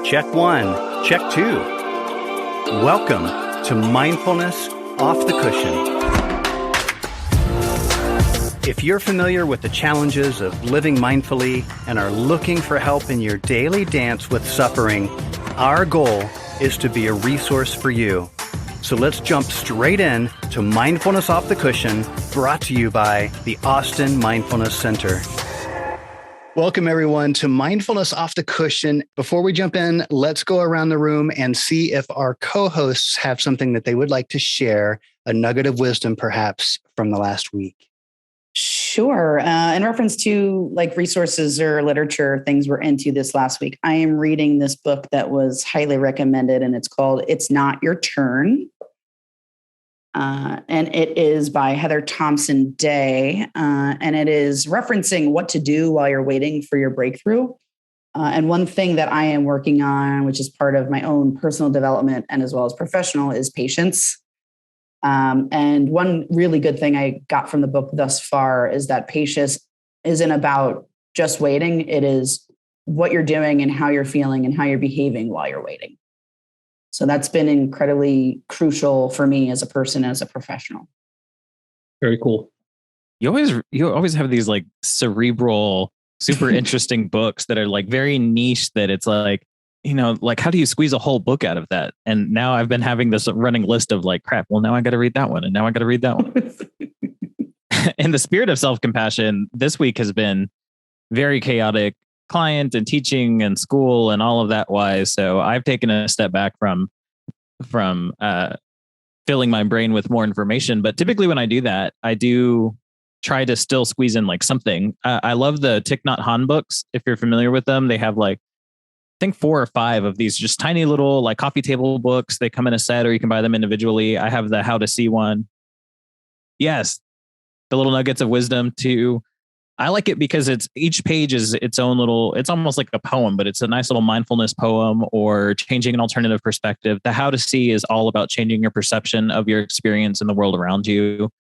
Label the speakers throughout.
Speaker 1: Check one. Check two. Welcome to Mindfulness Off the Cushion. If you're familiar with the challenges of living mindfully and are looking for help in your daily dance with suffering, our goal is to be a resource for you. So let's jump straight in to Mindfulness Off the Cushion, brought to you by the Austin Mindfulness Center. Welcome, everyone, to Mindfulness Off the Cushion. Before we jump in, let's go around the room and see if our co-hosts have something that they would like to share, a nugget of wisdom, perhaps, from the last week.
Speaker 2: Sure. In reference to like resources or literature, things we're into this last week, I am reading this book that was highly recommended, and it's called It's Not Your Turn. And it is by Heather Thompson Day. And it is referencing what to do while you're waiting for your breakthrough. And one thing that I am working on, which is part of my own personal development and as well as professional, is patience. And one really good thing I got from the book thus far is that patience isn't about just waiting. It is what you're doing and how you're feeling and how you're behaving while you're waiting. So that's been incredibly crucial for me as a person, as a professional.
Speaker 3: Very cool.
Speaker 4: You always have these like cerebral, super interesting books that are like very niche, that it's like, you know, like how do you squeeze a whole book out of that? And now I've been having this running list of like, crap, well, now I got to read that one. And now I got to read that one. In the spirit of self-compassion, this week has been very chaotic, client and teaching and school and all of that wise. So I've taken a step back from filling my brain with more information. But typically when I do that, I do try to still squeeze in like something. I love the Thich Nhat Hanh books. If you're familiar with them, they have like, I think 4 or 5 of these just tiny little like coffee table books. They come in a set or you can buy them individually. I have the How to See one. Yes. The little nuggets of wisdom too. I like it because each page is its own little, it's almost like a poem, but it's a nice little mindfulness poem or changing an alternative perspective. The How to See is all about changing your perception of your experience in the world around you.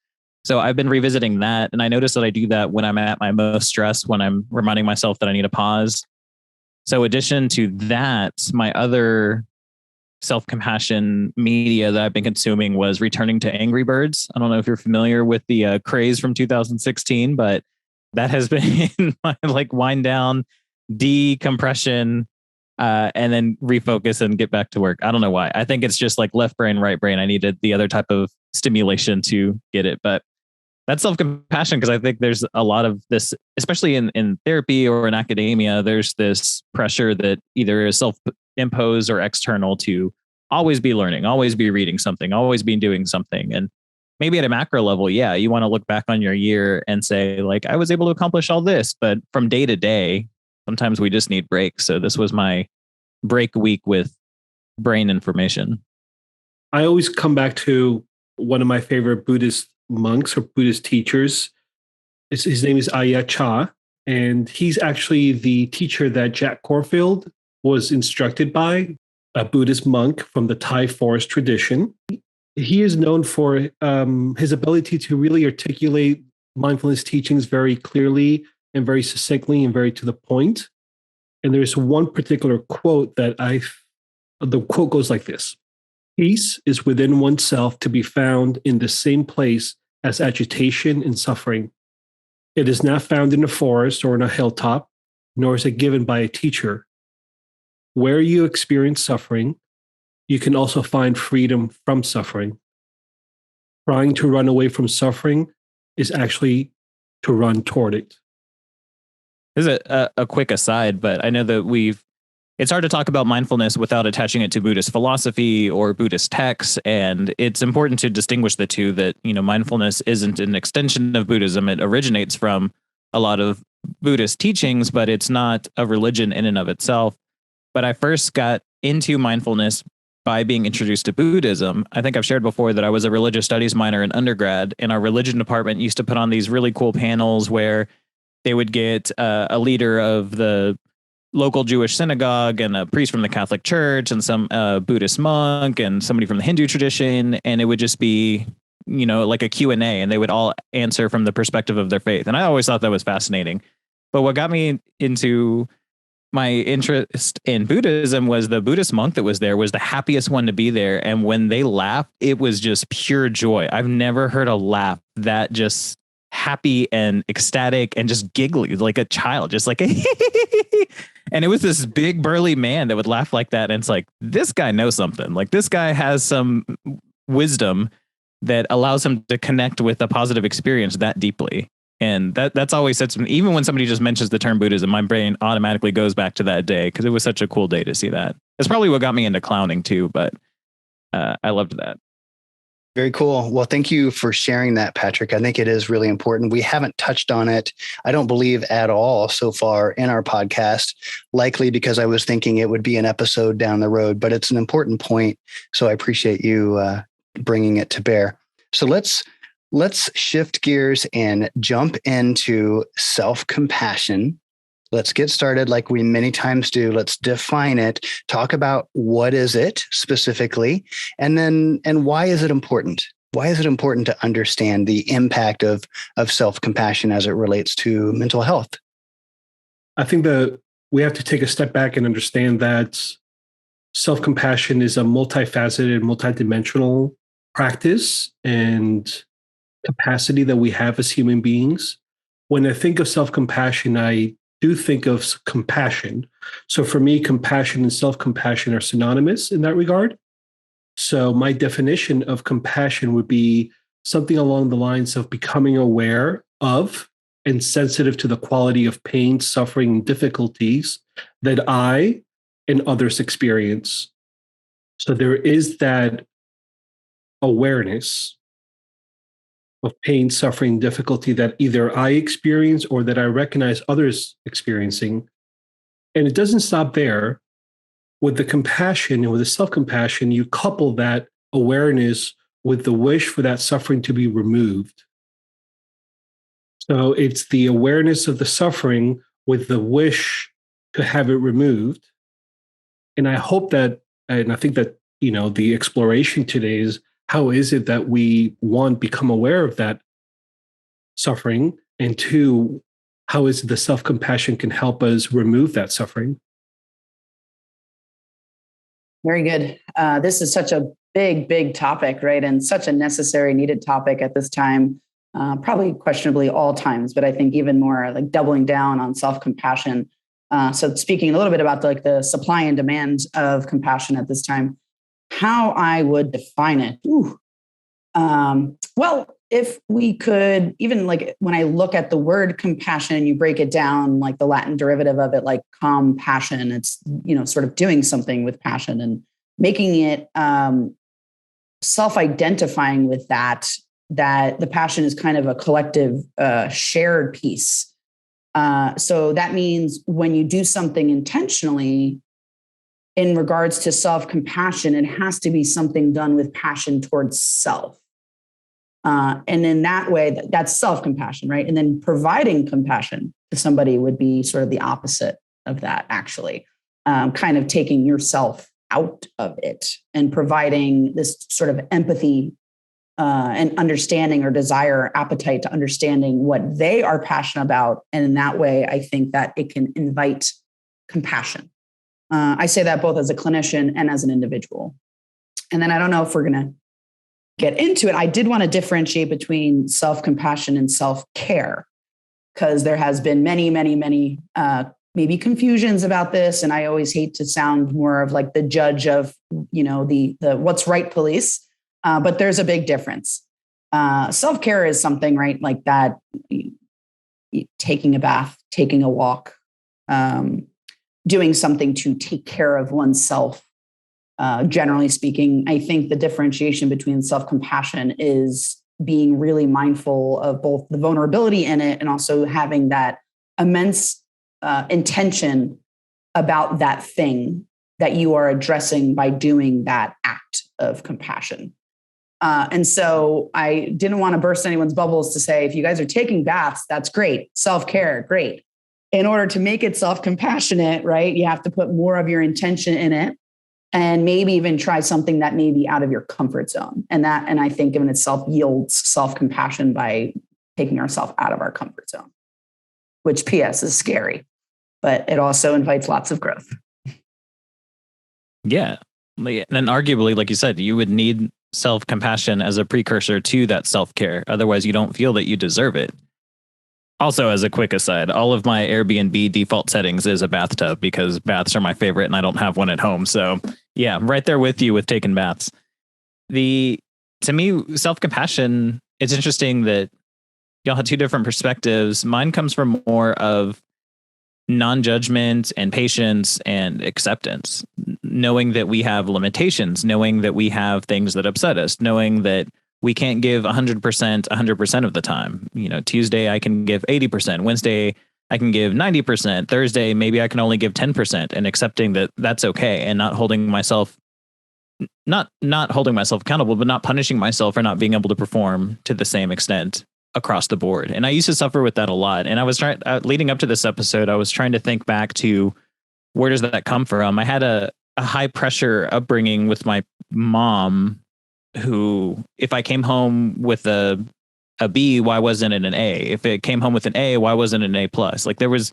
Speaker 4: So I've been revisiting that. And I notice that I do that when I'm at my most stress, when I'm reminding myself that I need a pause. So addition to that, my other self-compassion media that I've been consuming was returning to Angry Birds. I don't know if you're familiar with the craze from 2016, but that has been my like wind down, decompression, and then refocus and get back to work. I don't know why. I think it's just like left brain, right brain. I needed the other type of stimulation to get it. But that's self-compassion, because I think there's a lot of this, especially in therapy or in academia, there's this pressure that either is self-imposed or external to always be learning, always be reading something, always be doing something. And maybe at a macro level, yeah, you want to look back on your year and say, like, I was able to accomplish all this. But from day to day, sometimes we just need breaks. So this was my break week with brain information.
Speaker 3: I always come back to one of my favorite Buddhist monks or Buddhist teachers. His name is e8yt, and he's actually the teacher that Jack Corfield was instructed by, a Buddhist monk from the Thai forest tradition. He is known for his ability to really articulate mindfulness teachings very clearly and very succinctly and very to the point. And there's one particular quote that the quote goes like this: "Peace is within oneself, to be found in the same place as agitation and suffering. It is not found in a forest or in a hilltop, nor is it given by a teacher. Where you experience suffering, you can also find freedom from suffering. Trying to run away from suffering is actually to run toward it."
Speaker 4: This is a quick aside, but I know that it's hard to talk about mindfulness without attaching it to Buddhist philosophy or Buddhist texts. And it's important to distinguish the two, that, you know, mindfulness isn't an extension of Buddhism. It originates from a lot of Buddhist teachings, but it's not a religion in and of itself. But I first got into mindfulness by being introduced to Buddhism. I think I've shared before that I was a religious studies minor in undergrad, and our religion department used to put on these really cool panels where they would get a leader of the local Jewish synagogue and a priest from the Catholic Church and some Buddhist monk and somebody from the Hindu tradition. And it would just be, you know, like a Q&A, and they would all answer from the perspective of their faith. And I always thought that was fascinating. But what got me into my interest in Buddhism was the Buddhist monk that was there was the happiest one to be there. And when they laughed, it was just pure joy. I've never heard a laugh that just happy and ecstatic and just giggly like a child, just like, and it was this big burly man that would laugh like that. And it's like, this guy knows something. Like this guy has some wisdom that allows him to connect with a positive experience that deeply. And that's always such, even when somebody just mentions the term Buddhism, my brain automatically goes back to that day because it was such a cool day to see that. It's probably what got me into clowning too, but I loved that.
Speaker 1: Very cool. Well, thank you for sharing that, Patrick. I think it is really important. We haven't touched on it, I don't believe, at all so far in our podcast, likely because I was thinking it would be an episode down the road, but it's an important point. So I appreciate you bringing it to bear. So let's shift gears and jump into self-compassion. Let's get started like we many times do. Let's define it, talk about what is it specifically, and why is it important? Why is it important to understand the impact of self-compassion as it relates to mental health?
Speaker 3: I think that we have to take a step back and understand that self-compassion is a multifaceted, multidimensional practice and capacity that we have as human beings. When I think of self-compassion, I do think of compassion. So for me, compassion and self-compassion are synonymous in that regard. So my definition of compassion would be something along the lines of becoming aware of and sensitive to the quality of pain, suffering, and difficulties that I and others experience. So there is that awareness of pain, suffering, difficulty that either I experience or that I recognize others experiencing. And it doesn't stop there. With the compassion and with the self-compassion, you couple that awareness with the wish for that suffering to be removed. So it's the awareness of the suffering with the wish to have it removed. And I hope that, and I think that, the exploration today is, how is it that we, one, become aware of that suffering, and two, how is it the self-compassion can help us remove that suffering?
Speaker 2: Very good. This is such a big topic, right? And such a necessary, needed topic at this time, probably questionably all times, but I think even more like doubling down on self-compassion. So speaking a little bit about the supply and demand of compassion at this time, how I would define it. Well, if we could, even like when I look at the word compassion and you break it down, like the Latin derivative of it, like compassion, it's, sort of doing something with passion and making it self-identifying with that the passion is kind of a collective shared piece. So that means when you do something intentionally, in regards to self-compassion, it has to be something done with passion towards self. And in that way, that's self-compassion, right? And then providing compassion to somebody would be sort of the opposite of that, actually. Kind of taking yourself out of it and providing this sort of empathy and understanding or desire, appetite to understanding what they are passionate about. And in that way, I think that it can invite compassion. I say that both as a clinician and as an individual. And then I don't know if we're going to get into it. I did want to differentiate between self-compassion and self-care, because there has been many maybe confusions about this. And I always hate to sound more of like the judge of, the what's right police. But there's a big difference. Self-care is something, right? Like that, taking a bath, taking a walk, doing something to take care of oneself. Generally speaking, I think the differentiation between self-compassion is being really mindful of both the vulnerability in it and also having that immense intention about that thing that you are addressing by doing that act of compassion. And so I didn't want to burst anyone's bubbles to say, if you guys are taking baths, that's great. Self-care, great. In order to make it self-compassionate, right, you have to put more of your intention in it and maybe even try something that may be out of your comfort zone. And I think in itself yields self-compassion by taking ourselves out of our comfort zone, which PS is scary. but it also invites lots of growth.
Speaker 4: Yeah. And then arguably, like you said, you would need self-compassion as a precursor to that self-care. Otherwise, you don't feel that you deserve it. Also, as a quick aside, all of my Airbnb default settings is a bathtub because baths are my favorite and I don't have one at home. So yeah, I'm right there with you with taking baths. To me, self-compassion, it's interesting that y'all had two different perspectives. Mine comes from more of non-judgment and patience and acceptance, knowing that we have limitations, knowing that we have things that upset us, knowing that we can't give 100% of the time. Tuesday I can give 80%, Wednesday I can give 90%, Thursday maybe I can only give 10%, and accepting that that's okay, and not holding myself accountable, but not punishing myself for not being able to perform to the same extent across the board. And I used to suffer with that a lot. And I was leading up to this episode, I was trying to think back to where does that come from? I had a high pressure upbringing with my mom, who, if I came home with a B, why wasn't it an A? If it came home with an A, why wasn't it an A plus? Like there was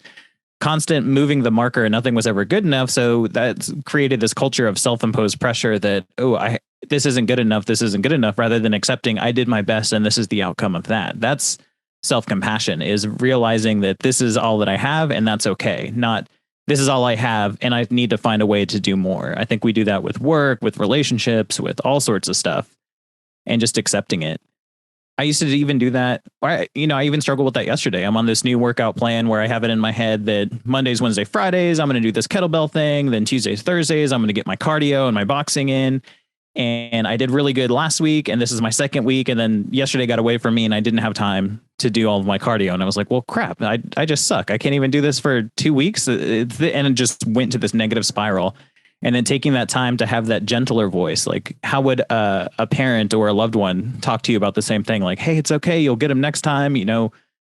Speaker 4: constant moving the marker and nothing was ever good enough. So that created this culture of self-imposed pressure that, this isn't good enough. This isn't good enough, rather than accepting I did my best and this is the outcome of that. That's self-compassion, is realizing that this is all that I have and that's okay. Not this is all I have and I need to find a way to do more. I think we do that with work, with relationships, with all sorts of stuff, and just accepting it. I used to even do that. I even struggled with that yesterday. I'm on this new workout plan where I have it in my head that Mondays, Wednesdays, Fridays, I'm going to do this kettlebell thing. Then Tuesdays, Thursdays, I'm going to get my cardio and my boxing in. And I did really good last week, and this is my second week. And then yesterday got away from me and I didn't have time to do all of my cardio. And I was like, well, crap, I just suck. I can't even do this for 2 weeks. And it just went to this negative spiral. And then taking that time to have that gentler voice, like how would a parent or a loved one talk to you about the same thing? Like, hey, it's okay. You'll get them next time. It's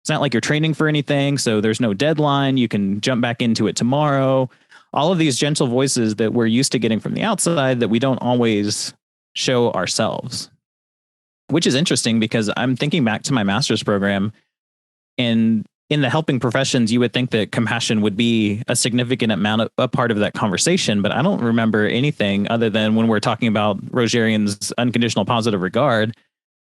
Speaker 4: not like you're training for anything. So there's no deadline. You can jump back into it tomorrow. All of these gentle voices that we're used to getting from the outside that we don't always show ourselves, which is interesting because I'm thinking back to my master's program, and in the helping professions, you would think that compassion would be a significant amount of a part of that conversation, but I don't remember anything other than when we're talking about Rogerian's unconditional positive regard.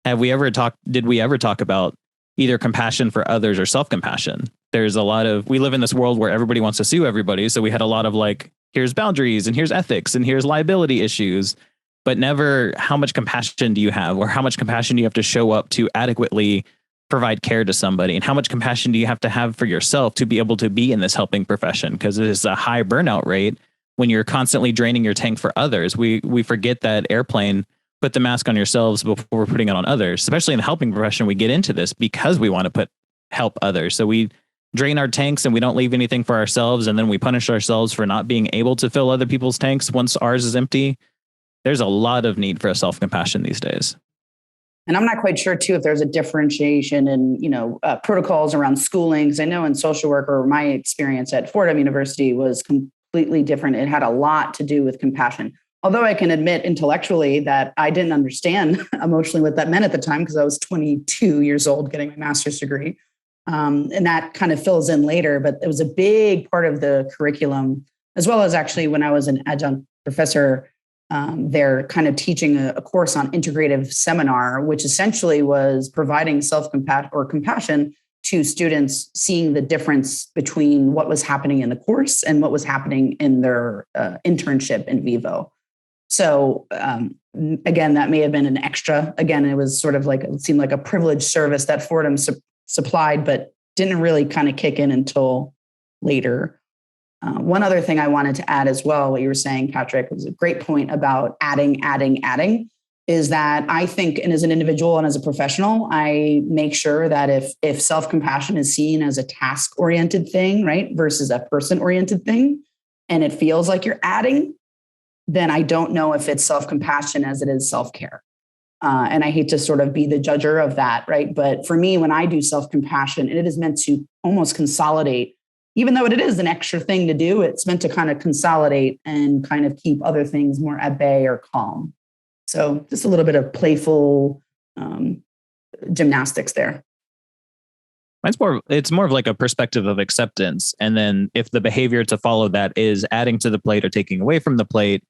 Speaker 4: Did we ever talk about either compassion for others or self-compassion? There's we live in this world where everybody wants to sue everybody. So we had a lot of like, here's boundaries and here's ethics and here's liability issues, but never how much compassion do you have, or how much compassion do you have to show up to adequately provide care to somebody, and how much compassion do you have to have for yourself to be able to be in this helping profession? Because it is a high burnout rate when you're constantly draining your tank for others. We forget that airplane, put the mask on yourselves before we're putting it on others. Especially in the helping profession, we get into this because we want to help others. So we drain our tanks and we don't leave anything for ourselves, and then we punish ourselves for not being able to fill other people's tanks once ours is empty. There's a lot of need for self-compassion these days.
Speaker 2: And I'm not quite sure, too, if there's a differentiation in, protocols around schooling. Because I know in social work, or my experience at Fordham University was completely different. It had a lot to do with compassion. Although I can admit intellectually that I didn't understand emotionally what that meant at the time, because I was 22 years old getting my master's degree. And that kind of fills in later. But it was a big part of the curriculum, as well as actually when I was an adjunct professor. They're kind of teaching a course on integrative seminar, which essentially was providing self-compassion or compassion to students, seeing the difference between what was happening in the course and what was happening in their internship in vivo. So again, that may have been an extra. Again, it was sort of like, it seemed like a privileged service that Fordham supplied, but didn't really kind of kick in until later. One other thing I wanted to add as well, what you were saying, Patrick, was a great point about adding, is that I think, and as an individual and as a professional, I make sure that if self-compassion is seen as a task-oriented thing, right, versus a person-oriented thing, and it feels like you're adding, then I don't know if it's self-compassion as it is self-care. And I hate to sort of be the judger of that, right? But for me, when I do self-compassion, and it is meant to almost consolidate. Even though it is an extra thing to do, it's meant to kind of consolidate and kind of keep other things more at bay or calm. So just a little bit of playful gymnastics there.
Speaker 4: It's more of like a perspective of acceptance. And then if the behavior to follow that is adding to the plate or taking away from the plate,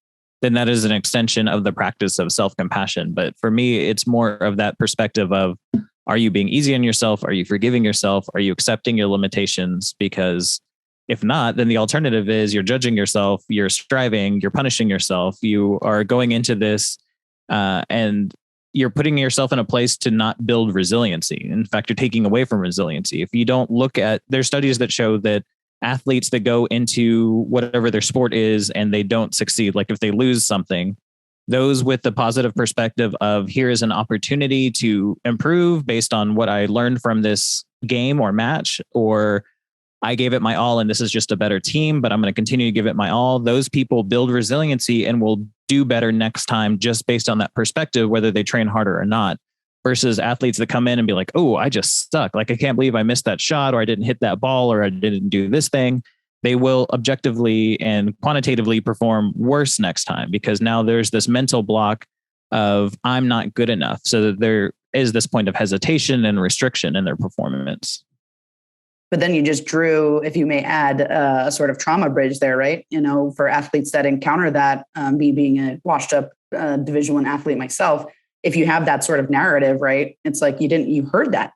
Speaker 4: then that is an extension of the practice of self-compassion. But for me, it's more of that perspective of, are you being easy on yourself? Are you forgiving yourself? Are you accepting your limitations? Because if not, then the alternative is you're judging yourself, you're striving, you're punishing yourself, you are going into this and you're putting yourself in a place to not build resiliency. In fact, you're taking away from resiliency. If you don't look at, there's studies that show that athletes that go into whatever their sport is and they don't succeed, like if they lose something, those with the positive perspective of here is an opportunity to improve based on what I learned from this game or match, or I gave it my all and this is just a better team, but I'm going to continue to give it my all. Those people build resiliency and will do better next time just based on that perspective, whether they train harder or not, versus athletes that come in and be like, oh, I just suck. Like, I can't believe I missed that shot, or I didn't hit that ball, or I didn't do this thing. They will objectively and quantitatively perform worse next time because now there's this mental block of I'm not good enough. So that there is this point of hesitation and restriction in their performance.
Speaker 2: But then you just drew, if you may add, a sort of trauma bridge there, right? You know, for athletes that encounter that, me being a washed up Division I athlete myself, if you have that sort of narrative, right? It's like you heard that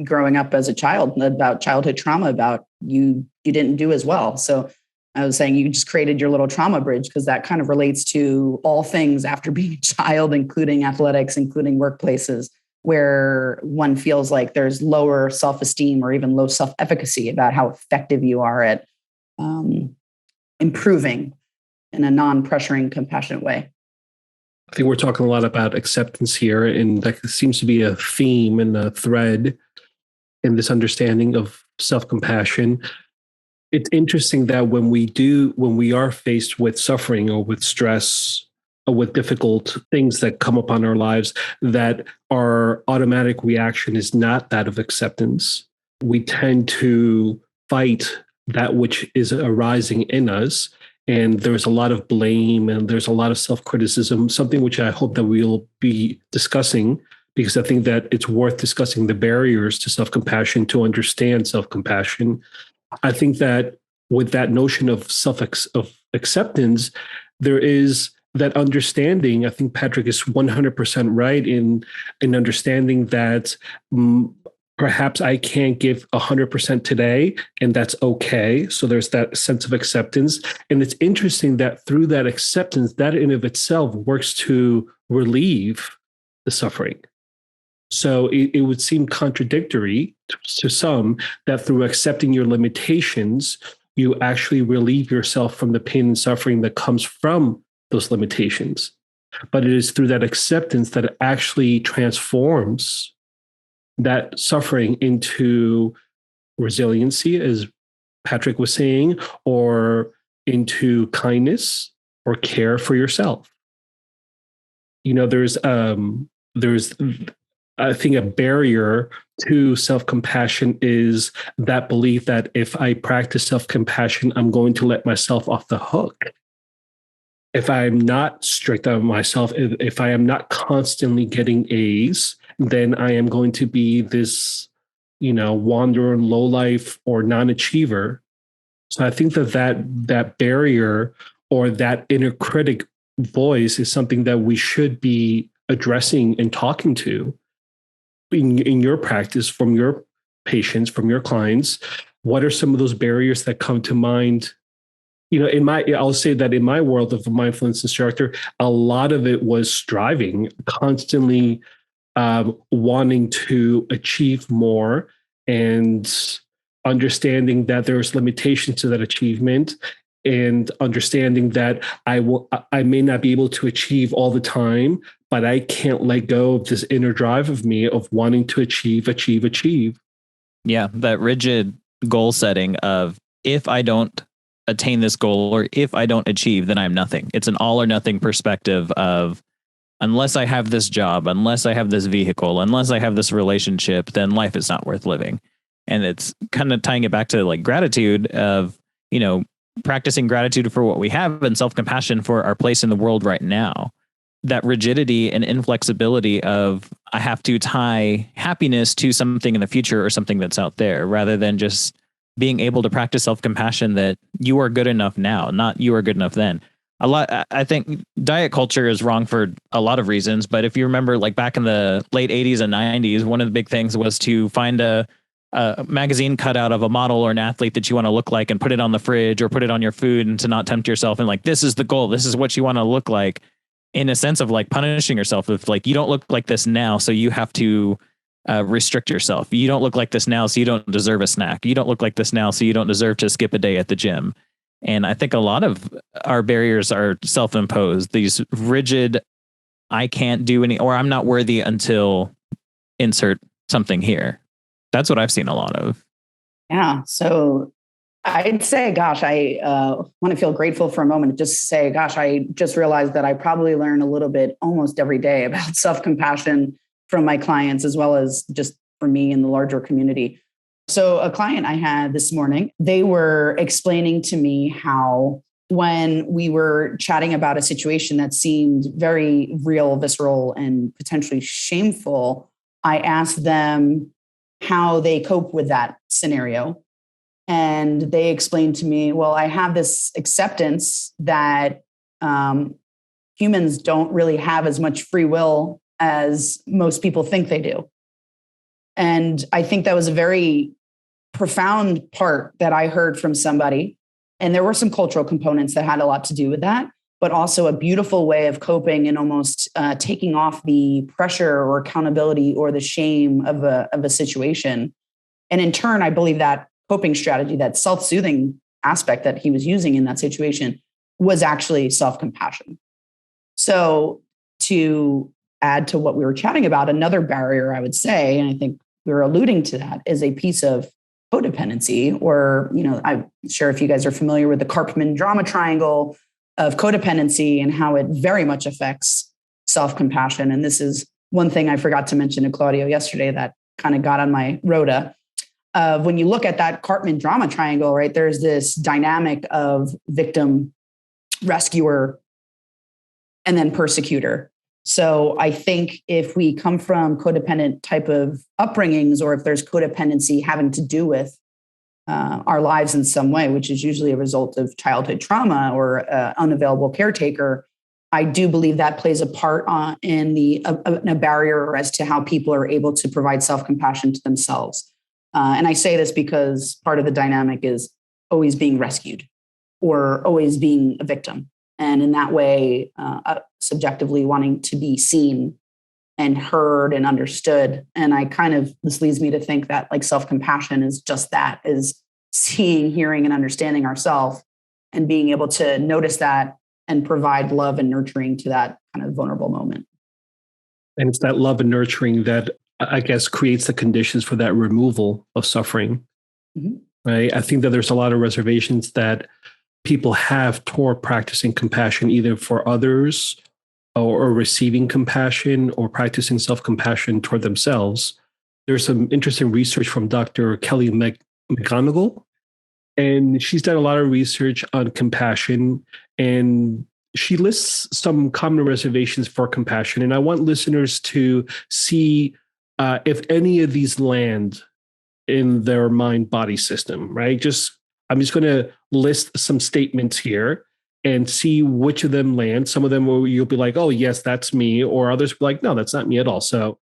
Speaker 2: growing up as a child about childhood trauma, about you didn't do as well. So I was saying you just created your little trauma bridge because that kind of relates to all things after being a child, including athletics, including workplaces, where one feels like there's lower self-esteem or even low self-efficacy about how effective you are at improving in a non-pressuring, compassionate way.
Speaker 3: I think we're talking a lot about acceptance here, and that seems to be a theme and a thread in this understanding of self-compassion. It's interesting that when we are faced with suffering or with stress or with difficult things that come upon our lives, that our automatic reaction is not that of acceptance. We tend to fight that which is arising in us. And there's a lot of blame and there's a lot of self-criticism, something which I hope that we'll be discussing, because I think that it's worth discussing the barriers to self-compassion, to understand self-compassion. I think that with that notion of self-acceptance, there is that understanding. I think Patrick is 100% right in understanding that perhaps I can't give 100% today, and that's okay. So there's that sense of acceptance. And it's interesting that through that acceptance, that in of itself works to relieve the suffering. So it would seem contradictory to some that through accepting your limitations, you actually relieve yourself from the pain and suffering that comes from those limitations. But it is through that acceptance that it actually transforms that suffering into resiliency, as Patrick was saying, or into kindness or care for yourself. You know, there's I think a barrier to self-compassion is that belief that if I practice self-compassion, I'm going to let myself off the hook. If I'm not strict on myself, if I am not constantly getting A's, then I am going to be this, wanderer, lowlife, or non-achiever. So I think that barrier or that inner critic voice is something that we should be addressing and talking to in your practice, from your patients, from your clients. What are some of those barriers that come to mind? I'll say that in my world of a mindfulness instructor, a lot of it was striving, constantly wanting to achieve more and understanding that there's limitations to that achievement, and understanding that I may not be able to achieve all the time, but I can't let go of this inner drive of me of wanting to achieve.
Speaker 4: Yeah, that rigid goal setting of, if I don't attain this goal or if I don't achieve, then I'm nothing. It's an all or nothing perspective of, unless I have this job, unless I have this vehicle, unless I have this relationship, then life is not worth living. And it's kind of tying it back to like gratitude of, practicing gratitude for what we have and self-compassion for our place in the world right now. that rigidity and inflexibility of I have to tie happiness to something in the future or something that's out there, rather than just being able to practice self-compassion that you are good enough now, not you are good enough then. I think diet culture is wrong for a lot of reasons, but if you remember, like back in the late 80s and 90s, one of the big things was to find a magazine cutout of a model or an athlete that you want to look like and put it on the fridge or put it on your food, and to not tempt yourself. And like, this is the goal. This is what you want to look like, in a sense of like punishing yourself. If like, you don't look like this now, so you have to restrict yourself. You don't look like this now, so you don't deserve a snack. You don't look like this now, so you don't deserve to skip a day at the gym. And I think a lot of our barriers are self-imposed, these rigid, I can't do any, or I'm not worthy until insert something here. That's what I've seen a lot of.
Speaker 2: Yeah. So I'd say, gosh, I want to feel grateful for a moment. Just say, gosh, I just realized that I probably learn a little bit almost every day about self-compassion from my clients, as well as just for me in the larger community. So a client I had this morning, they were explaining to me how when we were chatting about a situation that seemed very real, visceral, and potentially shameful, I asked them how they cope with that scenario. And they explained to me, well, I have this acceptance that humans don't really have as much free will as most people think they do. And I think that was a very profound part that I heard from somebody. And there were some cultural components that had a lot to do with that, but also a beautiful way of coping and almost taking off the pressure or accountability or the shame of a situation. And in turn, I believe that coping strategy, that self-soothing aspect that he was using in that situation, was actually self-compassion. So to add to what we were chatting about, another barrier I would say, and I think we were alluding to that, is a piece of codependency, or, I'm sure if you guys are familiar with the Karpman drama triangle of codependency and how it very much affects self-compassion. And this is one thing I forgot to mention to Claudio yesterday that kind of got on my rota. When you look at that Karpman drama triangle, right, there's this dynamic of victim, rescuer, and then persecutor. So I think if we come from codependent type of upbringings, or if there's codependency having to do with our lives in some way, which is usually a result of childhood trauma or unavailable caretaker, I do believe that plays a part in a barrier as to how people are able to provide self-compassion to themselves. And I say this because part of the dynamic is always being rescued or always being a victim. And in that way, subjectively wanting to be seen and heard and understood. And this leads me to think that like self-compassion is just that, is seeing, hearing, and understanding ourselves and being able to notice that and provide love and nurturing to that kind of vulnerable moment.
Speaker 3: And it's that love and nurturing that, I guess, creates the conditions for that removal of suffering. Mm-hmm. Right? I think that there's a lot of reservations that people have toward practicing compassion, either for others or receiving compassion or practicing self-compassion toward themselves. There's some interesting research from Dr. Kelly McGonigal, and she's done a lot of research on compassion, and she lists some common reservations for compassion. And I want listeners to see if any of these land in their mind-body system, right? I'm just going to list some statements here and see which of them land. Some of them where you'll be like, oh, yes, that's me. Or others will be like, no, that's not me at all. So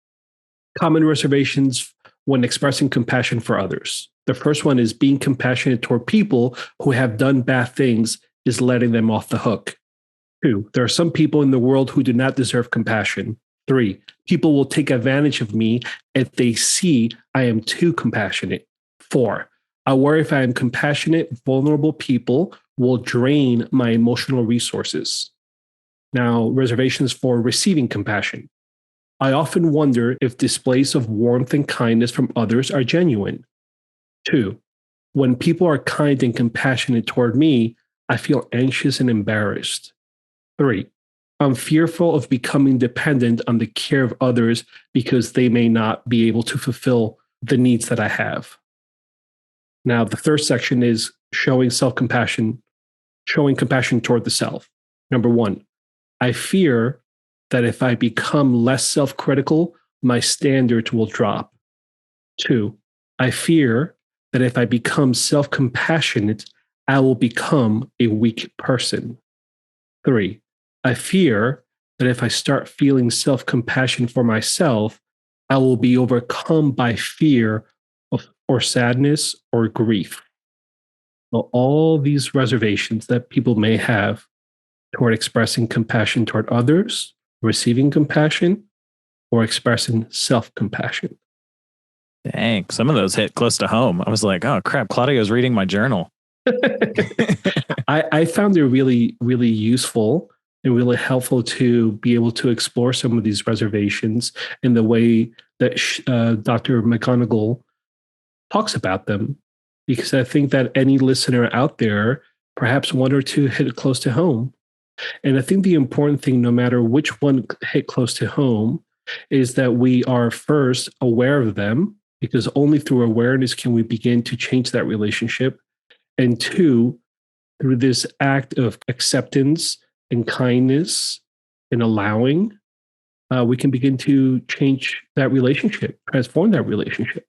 Speaker 3: common reservations when expressing compassion for others. The first one is being compassionate toward people who have done bad things is letting them off the hook. 2, there are some people in the world who do not deserve compassion. 3, people will take advantage of me if they see I am too compassionate. 4, I worry if I am compassionate, vulnerable people will drain my emotional resources. Now, reservations for receiving compassion. I often wonder if displays of warmth and kindness from others are genuine. 2, when people are kind and compassionate toward me, I feel anxious and embarrassed. 3, I'm fearful of becoming dependent on the care of others because they may not be able to fulfill the needs that I have. Now, the third section is showing compassion toward the self. Number 1, I fear that if I become less self-critical, my standards will drop. 2, I fear that if I become self-compassionate, I will become a weak person. 3, I fear that if I start feeling self-compassion for myself, I will be overcome by fear or sadness or grief. So all these reservations that people may have toward expressing compassion toward others, receiving compassion, or expressing self-compassion.
Speaker 4: Dang, some of those hit close to home. I was like, oh crap, Claudio's reading my journal.
Speaker 3: I found it really, really useful and really helpful to be able to explore some of these reservations in the way that Dr. McGonigal talks about them, because I think that any listener out there, perhaps one or two hit close to home. And I think the important thing, no matter which one hit close to home, is that we are first aware of them, because only through awareness can we begin to change that relationship. And 2, through this act of acceptance and kindness and allowing, we can begin to change that relationship, transform that relationship.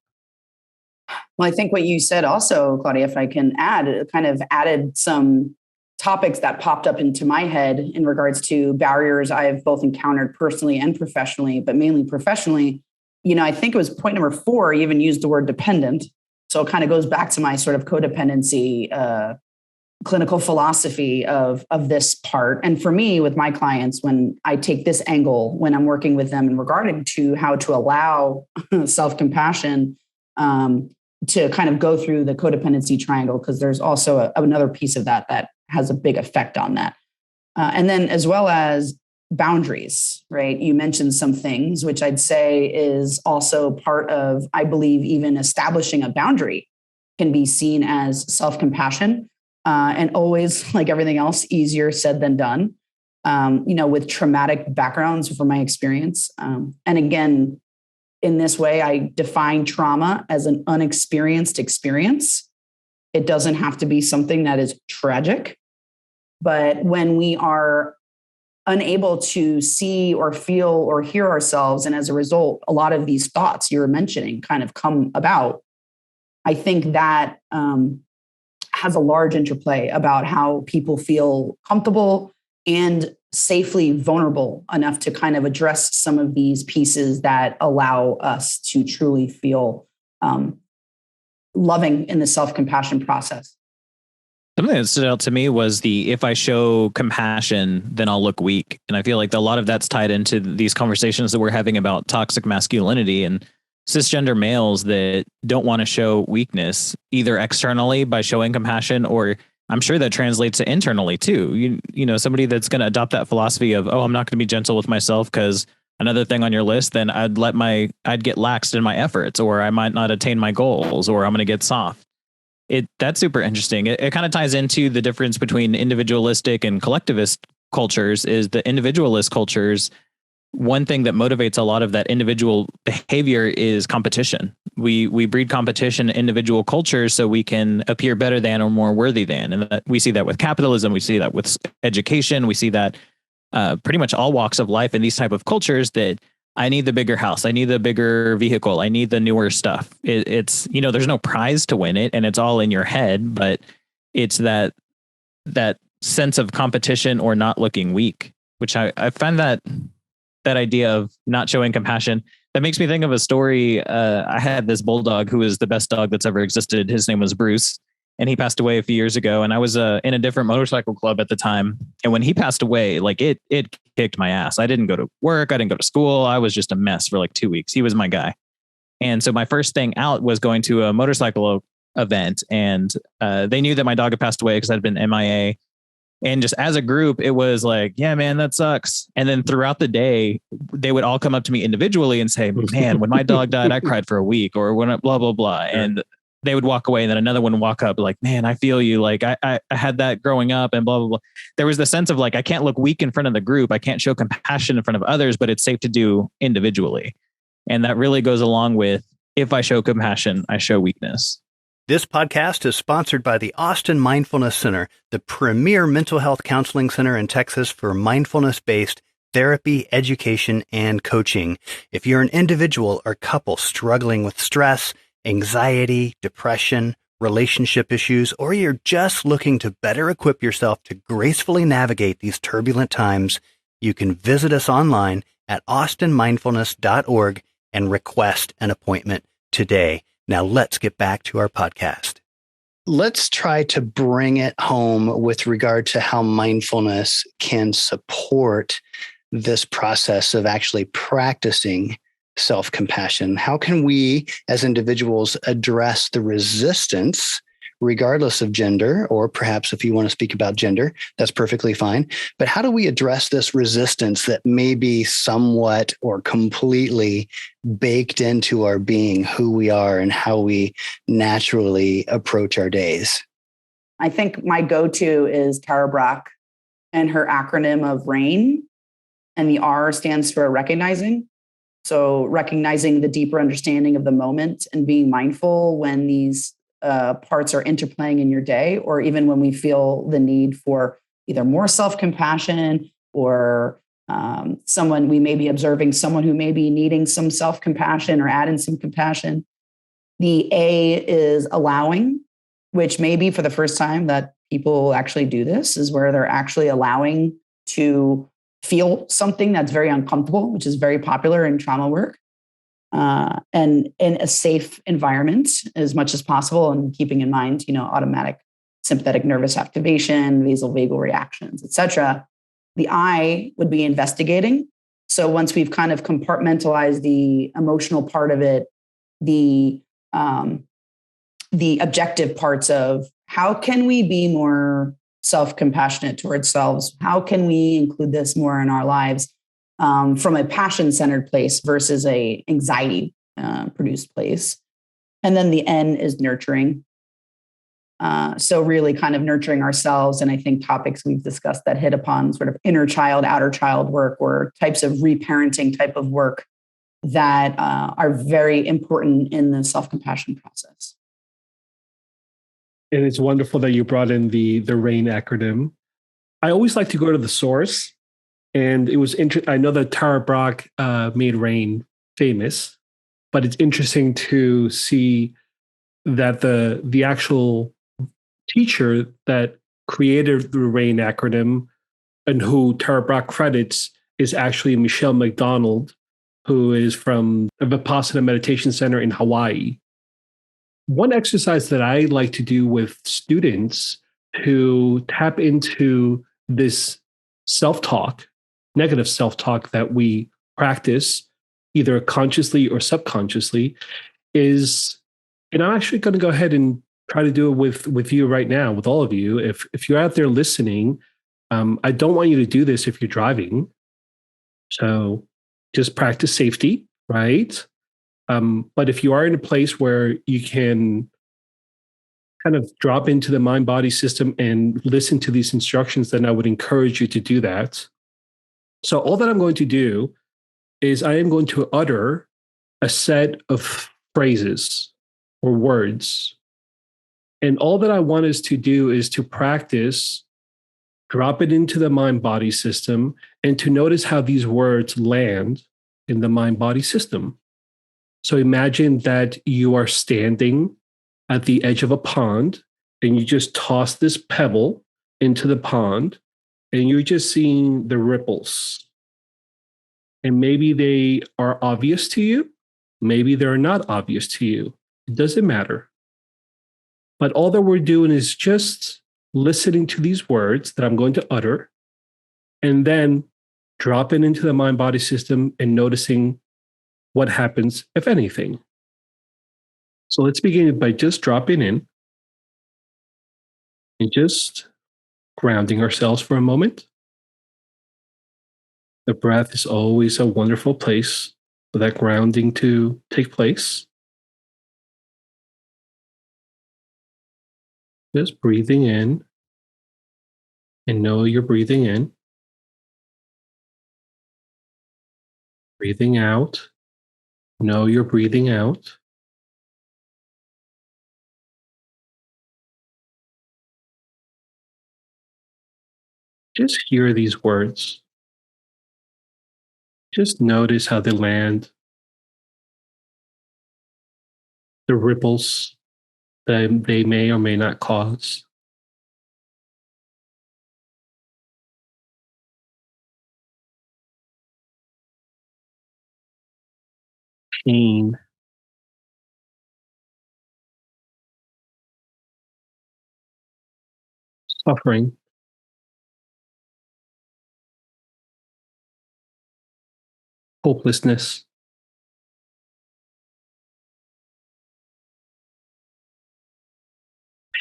Speaker 2: Well, I think what you said also, Claudia, if I can add, it kind of added some topics that popped up into my head in regards to barriers I've both encountered personally and professionally, but mainly professionally. I think it was point number 4, I even used the word dependent. So it kind of goes back to my sort of codependency clinical philosophy of this part. And for me, with my clients, when I take this angle, when I'm working with them in regarding to how to allow self-compassion to kind of go through the codependency triangle, because there's also another piece of that has a big effect on that. And then as well as boundaries, right? You mentioned some things, which I'd say is also part of, I believe, even establishing a boundary can be seen as self-compassion. And always, like everything else, easier said than done, with traumatic backgrounds from my experience. And again, in this way, I define trauma as an unexperienced experience. It doesn't have to be something that is tragic. But when we are unable to see or feel or hear ourselves, and as a result, a lot of these thoughts you were mentioning kind of come about, I think that has a large interplay about how people feel comfortable and safely vulnerable enough to kind of address some of these pieces that allow us to truly feel loving in the self-compassion process.
Speaker 4: Something that stood out to me was if I show compassion, then I'll look weak. And I feel like a lot of that's tied into these conversations that we're having about toxic masculinity and cisgender males that don't want to show weakness, either externally by showing compassion, or I'm sure that translates to internally too. Somebody that's going to adopt that philosophy of, oh, I'm not going to be gentle with myself because another thing on your list, then I'd get laxed in my efforts, or I might not attain my goals, or I'm going to get soft. That's super interesting. It kind of ties into the difference between individualistic and collectivist cultures. Is the individualist cultures, one thing that motivates a lot of that individual behavior is competition. We breed competition in individual cultures so we can appear better than or more worthy than. And we see that with capitalism. We see that with education. We see that pretty much all walks of life in these type of cultures, that I need the bigger house. I need the bigger vehicle. I need the newer stuff. It's there's no prize to win it, and it's all in your head, but it's that sense of competition or not looking weak, which I find that idea of not showing compassion, that makes me think of a story. I had this bulldog who was the best dog that's ever existed. His name was Bruce, and he passed away a few years ago. And I was in a different motorcycle club at the time. And when he passed away, like it kicked my ass. I didn't go to work. I didn't go to school. I was just a mess for like 2 weeks. He was my guy. And so my first thing out was going to a motorcycle event. And they knew that my dog had passed away because I'd been MIA. And just as a group, it was like, yeah, man, that sucks. And then throughout the day, they would all come up to me individually and say, man, when my dog died, I cried for a week, or when blah, blah, blah. And they would walk away, and then another one would walk up like, man, I feel you. Like I had that growing up, and blah, blah, blah. There was the sense of like, I can't look weak in front of the group. I can't show compassion in front of others, but it's safe to do individually. And that really goes along with, if I show compassion, I show weakness.
Speaker 1: This podcast is sponsored by the Austin Mindfulness Center, the premier mental health counseling center in Texas for mindfulness-based therapy, education, and coaching. If you're an individual or couple struggling with stress, anxiety, depression, relationship issues, or you're just looking to better equip yourself to gracefully navigate these turbulent times, you can visit us online at austinmindfulness.org and request an appointment today. Now let's get back to our podcast. Let's try to bring it home with regard to how mindfulness can support this process of actually practicing self-compassion. How can we as individuals address the resistance, regardless of gender, or perhaps if you want to speak about gender, that's perfectly fine. But how do we address this resistance that may be somewhat or completely baked into our being, who we are and how we naturally approach our days?
Speaker 2: I think my go-to is Tara Brach and her acronym of RAIN, and the R stands for recognizing. So recognizing the deeper understanding of the moment and being mindful when these parts are interplaying in your day, or even when we feel the need for either more self-compassion or someone, we may be observing someone who may be needing some self-compassion or add in some compassion. The A is allowing, which may be for the first time that people actually do this, is where they're actually allowing to feel something that's very uncomfortable, which is very popular in trauma work, and in a safe environment as much as possible, and keeping in mind, automatic sympathetic nervous activation, vasovagal reactions, etc. The I would be investigating. So once we've kind of compartmentalized the emotional part of it, the objective parts of how can we be more self-compassionate towards selves? How can we include this more in our lives from a passion-centered place versus a anxiety produced place? And then the N is nurturing. So really kind of nurturing ourselves. And I think topics we've discussed that hit upon sort of inner child, outer child work, or types of reparenting type of work that are very important in the self-compassion process.
Speaker 3: And it's wonderful that you brought in the RAIN acronym. I always like to go to the source. And it was interesting. I know that Tara Brach made RAIN famous, but it's interesting to see that the actual teacher that created the RAIN acronym and who Tara Brach credits is actually Michelle McDonald, who is from the Vipassana Meditation Center in Hawaii. One exercise that I like to do with students to tap into this self-talk, negative self-talk that we practice either consciously or subconsciously is, and I'm actually going to go ahead and try to do it with you right now, with all of you. If you're out there listening, I don't want you to do this if you're driving. So just practice safety, right? But if you are in a place where you can kind of drop into the mind-body system and listen to these instructions, then I would encourage you to do that. So all that I'm going to do is I am going to utter a set of phrases or words. And all that I want us to do is to practice, drop it into the mind-body system, and to notice how these words land in the mind-body system. So imagine that you are standing at the edge of a pond and you just toss this pebble into the pond and you're just seeing the ripples. And maybe they are obvious to you. Maybe they're not obvious to you. It doesn't matter. But all that we're doing is just listening to these words that I'm going to utter and then dropping into the mind-body system and noticing what happens, if anything. So let's begin by just dropping in and just grounding ourselves for a moment. The breath is always a wonderful place for that grounding to take place. Just breathing in and know you're breathing in. Breathing out. Know you're breathing out. Just hear these words. Just notice how they land, the ripples that they may or may not cause. Pain, suffering, hopelessness,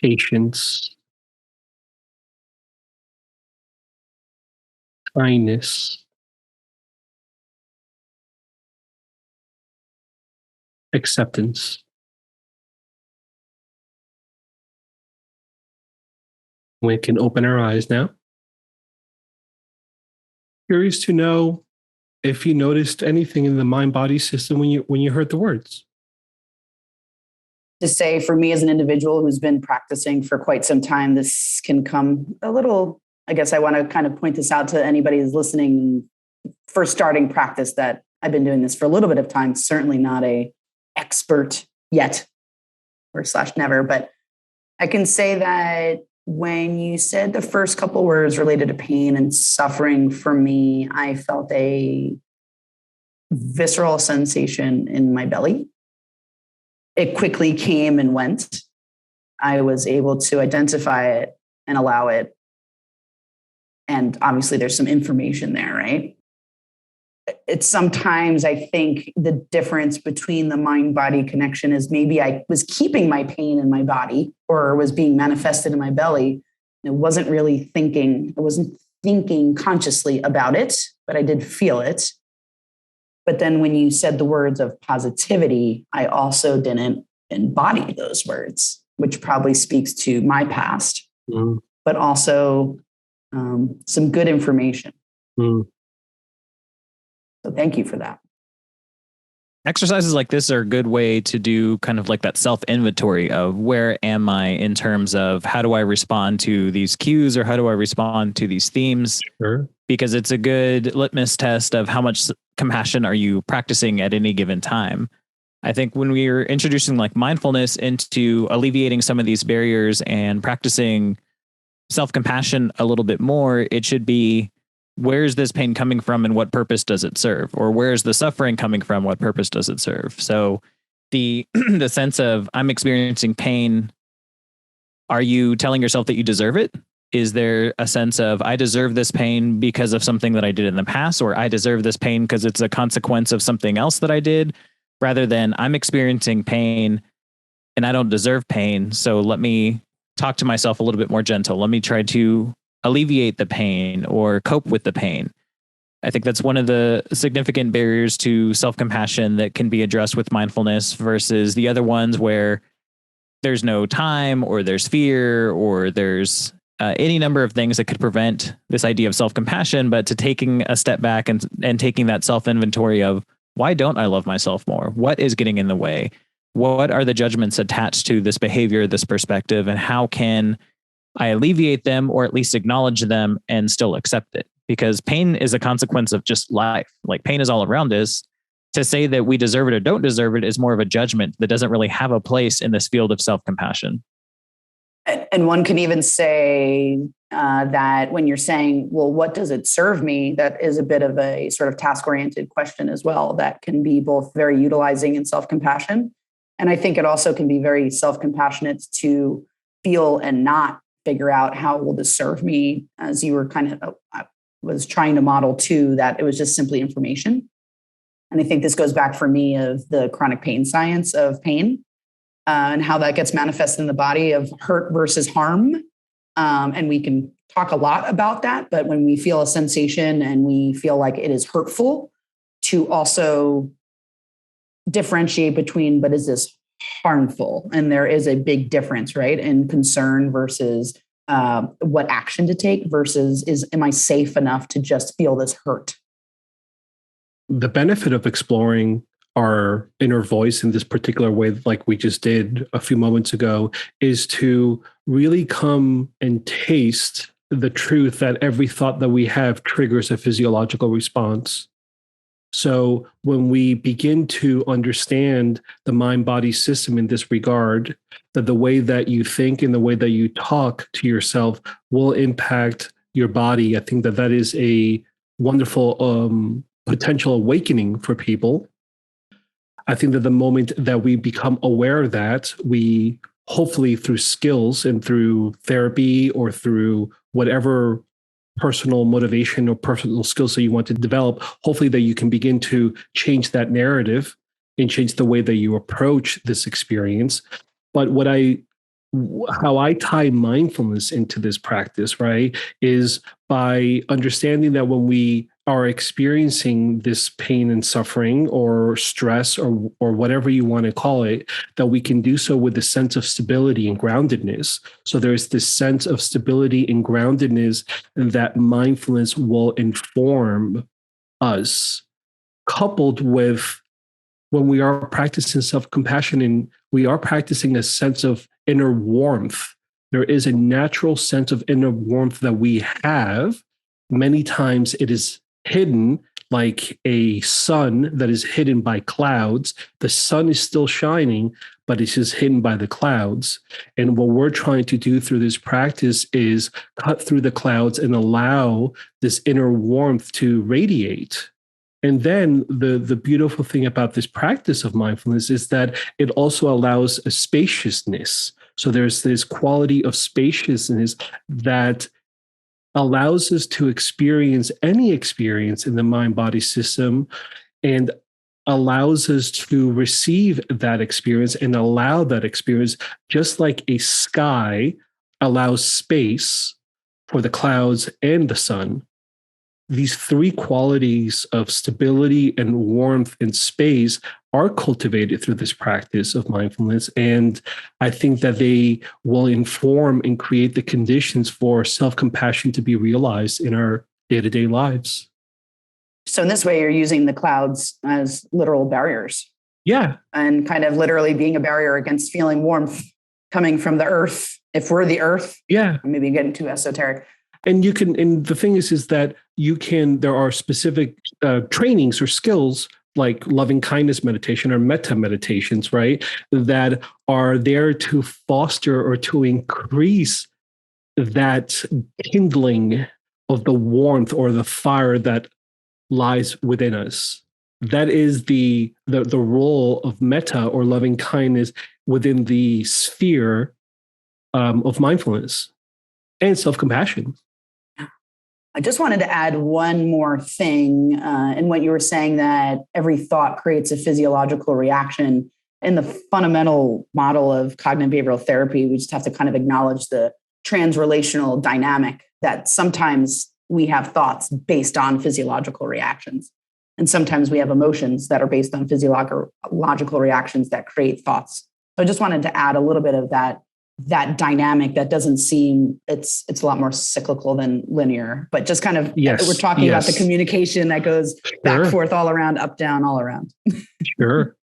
Speaker 3: patience, kindness, acceptance. We can open our eyes now. Curious to know if you noticed anything in the mind-body system when you heard the words.
Speaker 2: To say for me as an individual who's been practicing for quite some time, this can come a little, I guess I want to kind of point this out to anybody who's listening, first starting practice, that I've been doing this for a little bit of time, certainly not a expert yet or / never, but I can say that when you said the first couple words related to pain and suffering, for me, I felt a visceral sensation in my belly. It quickly came and went. I was able to identify it and allow it. And obviously there's some information there, right? It's sometimes I think the difference between the mind-body connection is maybe I was keeping my pain in my body or was being manifested in my belly. I wasn't really thinking, I wasn't thinking consciously about it, but I did feel it. But then when you said the words of positivity, I also didn't embody those words, which probably speaks to my past, but also some good information. So thank you for that.
Speaker 4: Exercises like this are a good way to do kind of like that self-inventory of where am I in terms of how do I respond to these cues or how do I respond to these themes?
Speaker 3: Sure.
Speaker 4: Because it's a good litmus test of how much compassion are you practicing at any given time. I think when we are introducing like mindfulness into alleviating some of these barriers and practicing self-compassion a little bit more, it should be, where is this pain coming from and what purpose does it serve? Or where is the suffering coming from? What purpose does it serve? So the the sense of I'm experiencing pain, are you telling yourself that you deserve it? Is there a sense of I deserve this pain because of something that I did in the past, or I deserve this pain because it's a consequence of something else that I did, rather than I'm experiencing pain and I don't deserve pain. So let me talk to myself a little bit more gentle. Let me try to alleviate the pain or cope with the pain. I think that's one of the significant barriers to self-compassion that can be addressed with mindfulness versus the other ones where there's no time or there's fear or there's any number of things that could prevent this idea of self-compassion, but to taking a step back and taking that self-inventory of why don't I love myself more? What is getting in the way? What are the judgments attached to this behavior, this perspective, and how can I alleviate them or at least acknowledge them and still accept it? Because pain is a consequence of just life. Like pain is all around us. To say that we deserve it or don't deserve it is more of a judgment that doesn't really have a place in this field of self-compassion.
Speaker 2: And one can even say that when you're saying, well, what does it serve me? That is a bit of a sort of task-oriented question as well. That can be both very utilizing in self-compassion. And I think it also can be very self-compassionate to feel and not figure out how will this serve me, as you were kind of was trying to model too, that it was just simply information. And I think this goes back for me of the chronic pain science of pain and how that gets manifested in the body of hurt versus harm. And we can talk a lot about that, but when we feel a sensation and we feel like it is hurtful, to also differentiate between, but is this harmful? And there is a big difference, right? In concern versus what action to take versus am I safe enough to just feel this hurt?
Speaker 3: The benefit of exploring our inner voice in this particular way, like we just did a few moments ago, is to really come and taste the truth that every thought that we have triggers a physiological response. So when we begin to understand the mind-body system in this regard, that the way that you think and the way that you talk to yourself will impact your body, I think that that is a wonderful potential awakening for people. I think that the moment that we become aware of that, we hopefully through skills and through therapy or through whatever personal motivation or personal skills that you want to develop, hopefully that you can begin to change that narrative and change the way that you approach this experience. But how I tie mindfulness into this practice, right, is by understanding that when we are experiencing this pain and suffering or stress or whatever you want to call it, that we can do so with a sense of stability and groundedness. So there's this sense of stability and groundedness that mindfulness will inform us, coupled with when we are practicing self-compassion and we are practicing a sense of inner warmth. There is a natural sense of inner warmth that we have. Many times it is hidden like a sun that is hidden by clouds. The sun is still shining, but it's just hidden by the clouds. And what we're trying to do through this practice is cut through the clouds and allow this inner warmth to radiate. And then the beautiful thing about this practice of mindfulness is that it also allows a spaciousness. So there's this quality of spaciousness that allows us to experience any experience in the mind-body system and allows us to receive that experience and allow that experience, just like a sky allows space for the clouds and the sun. These three qualities of stability and warmth and space are cultivated through this practice of mindfulness. And I think that they will inform and create the conditions for self-compassion to be realized in our day-to-day lives.
Speaker 2: So in this way, you're using the clouds as literal barriers.
Speaker 3: Yeah.
Speaker 2: And kind of literally being a barrier against feeling warmth coming from the earth. If we're the earth,
Speaker 3: yeah,
Speaker 2: maybe getting too esoteric.
Speaker 3: And you can, and the thing is that you can, there are specific trainings or skills like loving kindness meditation or metta meditations, right? That are there to foster or to increase that kindling of the warmth or the fire that lies within us. That is the role of metta or loving kindness within the sphere of mindfulness and self-compassion.
Speaker 2: I just wanted to add one more thing in what you were saying, that every thought creates a physiological reaction. In the fundamental model of cognitive behavioral therapy, we just have to kind of acknowledge the transrelational dynamic that sometimes we have thoughts based on physiological reactions. And sometimes we have emotions that are based on physiological reactions that create thoughts. So I just wanted to add a little bit of that dynamic that doesn't seem, it's a lot more cyclical than linear, but just kind of, we're talking about the communication that goes back, forth, all around, up, down, all around.
Speaker 3: Sure.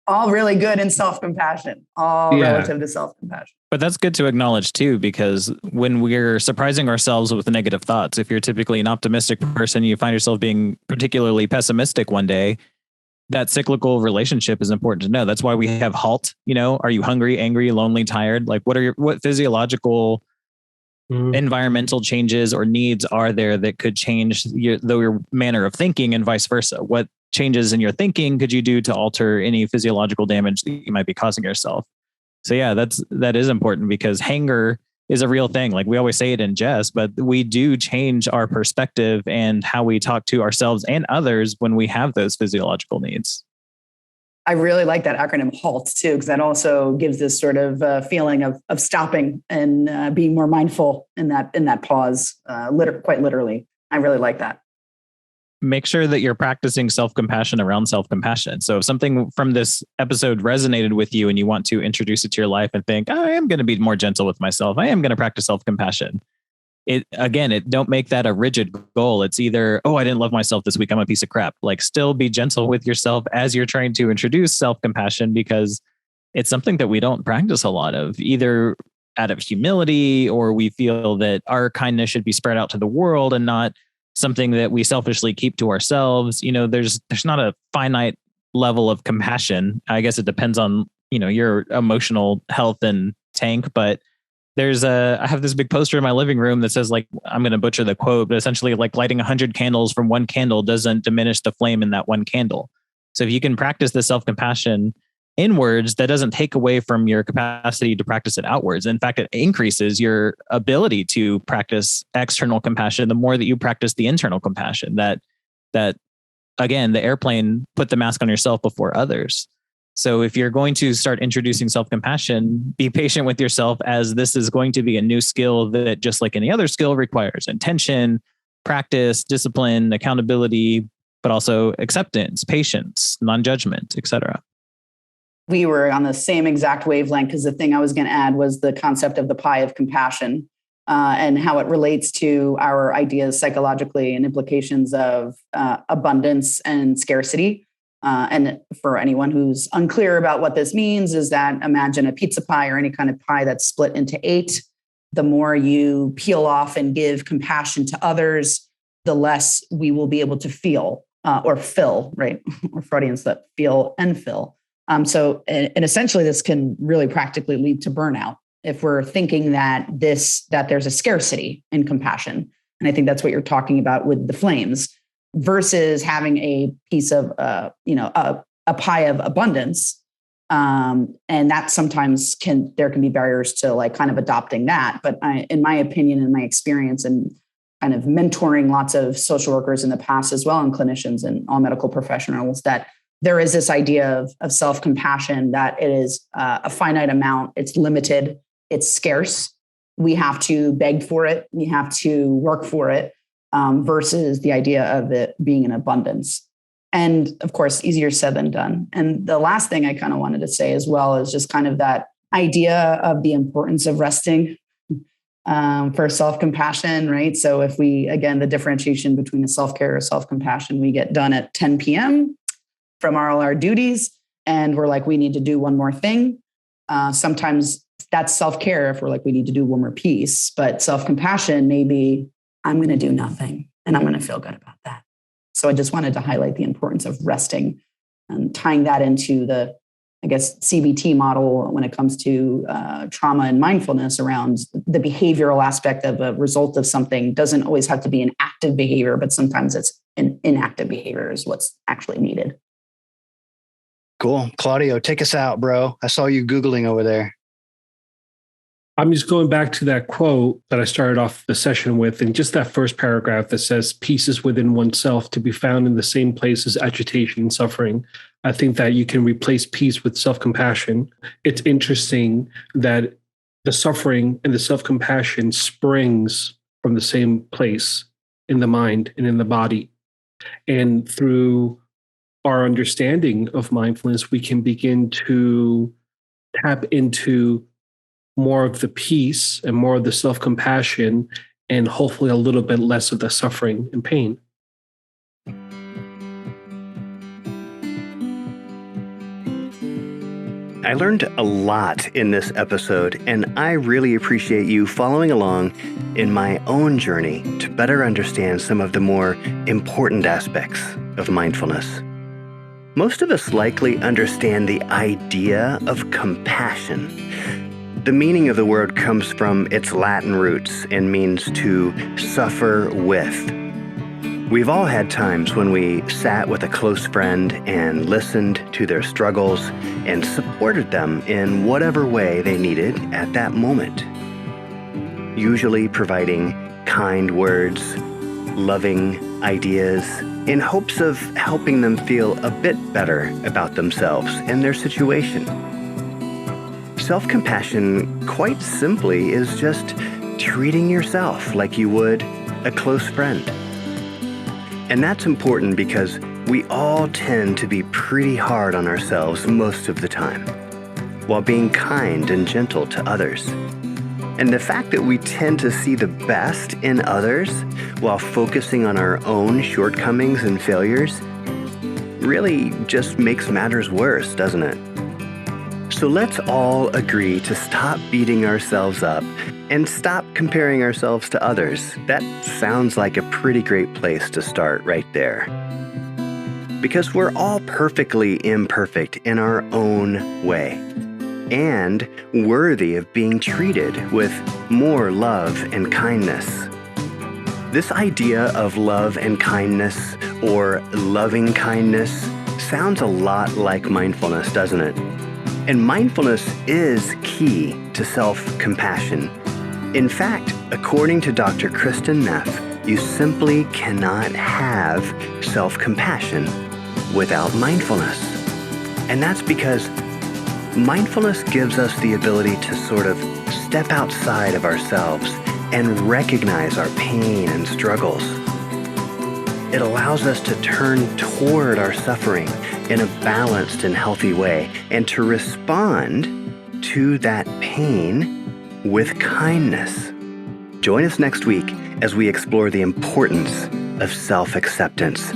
Speaker 2: All really good in self-compassion, all relative to self-compassion.
Speaker 4: But that's good to acknowledge too, because when we're surprising ourselves with negative thoughts, if you're typically an optimistic person, you find yourself being particularly pessimistic one day, that cyclical relationship is important to know. That's why we have HALT. Are you hungry, angry, lonely, tired? Like what physiological environmental changes or needs are there that could change your manner of thinking and vice versa? What changes in your thinking could you do to alter any physiological damage that you might be causing yourself? So yeah, that is important, because hanger is a real thing. Like we always say it in jest, but we do change our perspective and how we talk to ourselves and others when we have those physiological needs.
Speaker 2: I really like that acronym HALT too, because that also gives this sort of feeling of stopping and being more mindful in that pause, quite literally. I really like that.
Speaker 4: Make sure that you're practicing self-compassion around self-compassion. So if something from this episode resonated with you and you want to introduce it to your life and think, I am going to be more gentle with myself, I am going to practice self-compassion. Don't make that a rigid goal. It's either, I didn't love myself this week, I'm a piece of crap. Like, still be gentle with yourself as you're trying to introduce self-compassion, because it's something that we don't practice a lot of, either out of humility, or we feel that our kindness should be spread out to the world and not something that we selfishly keep to ourselves. There's not a finite level of compassion. I guess it depends on, your emotional health and tank, but I have this big poster in my living room that says, like, I'm going to butcher the quote, but essentially, like, lighting 100 candles from one candle doesn't diminish the flame in that one candle. So if you can practice the self-compassion inwards, that doesn't take away from your capacity to practice it outwards. In fact, it increases your ability to practice external compassion the more that you practice the internal compassion. That again, the airplane, put the mask on yourself before others. So if you're going to start introducing self-compassion, be patient with yourself, as this is going to be a new skill that, just like any other skill, requires intention, practice, discipline, accountability, but also acceptance, patience, non-judgment, etc.
Speaker 2: We were on the same exact wavelength, because the thing I was going to add was the concept of the pie of compassion, and how it relates to our ideas psychologically and implications of abundance and scarcity. And for anyone who's unclear about what this means, is that imagine a pizza pie or any kind of pie that's split into 8. The more you peel off and give compassion to others, the less we will be able to feel or fill, right? Or Freudian slip, feel and fill. So essentially, this can really practically lead to burnout if we're thinking that there's a scarcity in compassion. And I think that's what you're talking about with the flames, versus having a piece of, a pie of abundance. And that sometimes there can be barriers to, like, kind of adopting that. But in my opinion, in my experience, and kind of mentoring lots of social workers in the past as well, and clinicians and all medical professionals, that there is this idea of self-compassion, that it is a finite amount, it's limited, it's scarce. We have to beg for it, we have to work for it, versus the idea of it being in abundance. And of course, easier said than done. And the last thing I kind of wanted to say as well is just kind of that idea of the importance of resting for self-compassion, right? So if again, the differentiation between a self-care or self-compassion, we get done at 10 p.m. from all our duties, and we're like, we need to do one more thing. Sometimes that's self-care if we're like, we need to do one more piece. But self-compassion, maybe I'm going to do nothing and I'm going to feel good about that. So I just wanted to highlight the importance of resting and tying that into the, I guess, CBT model when it comes to trauma and mindfulness around the behavioral aspect of a result of something. Doesn't always have to be an active behavior, but sometimes it's an inactive behavior is what's actually needed.
Speaker 1: Cool. Claudio, take us out, bro. I saw you Googling over there.
Speaker 3: I'm just going back to that quote that I started off the session with, and just that first paragraph that says, peace is within oneself, to be found in the same place as agitation and suffering. I think that you can replace peace with self-compassion. It's interesting that the suffering and the self-compassion springs from the same place in the mind and in the body. And through our understanding of mindfulness, we can begin to tap into more of the peace and more of the self-compassion, and hopefully a little bit less of the suffering and pain.
Speaker 1: I learned a lot in this episode, and I really appreciate you following along in my own journey to better understand some of the more important aspects of mindfulness. Most of us likely understand the idea of compassion. The meaning of the word comes from its Latin roots and means to suffer with. We've all had times when we sat with a close friend and listened to their struggles and supported them in whatever way they needed at that moment. Usually providing kind words, loving ideas, in hopes of helping them feel a bit better about themselves and their situation. Self-compassion, quite simply, is just treating yourself like you would a close friend. And that's important because we all tend to be pretty hard on ourselves most of the time, while being kind and gentle to others. And the fact that we tend to see the best in others while focusing on our own shortcomings and failures really just makes matters worse, doesn't it? So let's all agree to stop beating ourselves up and stop comparing ourselves to others. That sounds like a pretty great place to start right there. Because we're all perfectly imperfect in our own way, and worthy of being treated with more love and kindness. This idea of love and kindness, or loving kindness, sounds a lot like mindfulness, doesn't it? And mindfulness is key to self-compassion. In fact, according to Dr. Kristen Neff, you simply cannot have self-compassion without mindfulness. And that's because mindfulness gives us the ability to sort of step outside of ourselves and recognize our pain and struggles. It allows us to turn toward our suffering in a balanced and healthy way and to respond to that pain with kindness. Join us next week as we explore the importance of self-acceptance.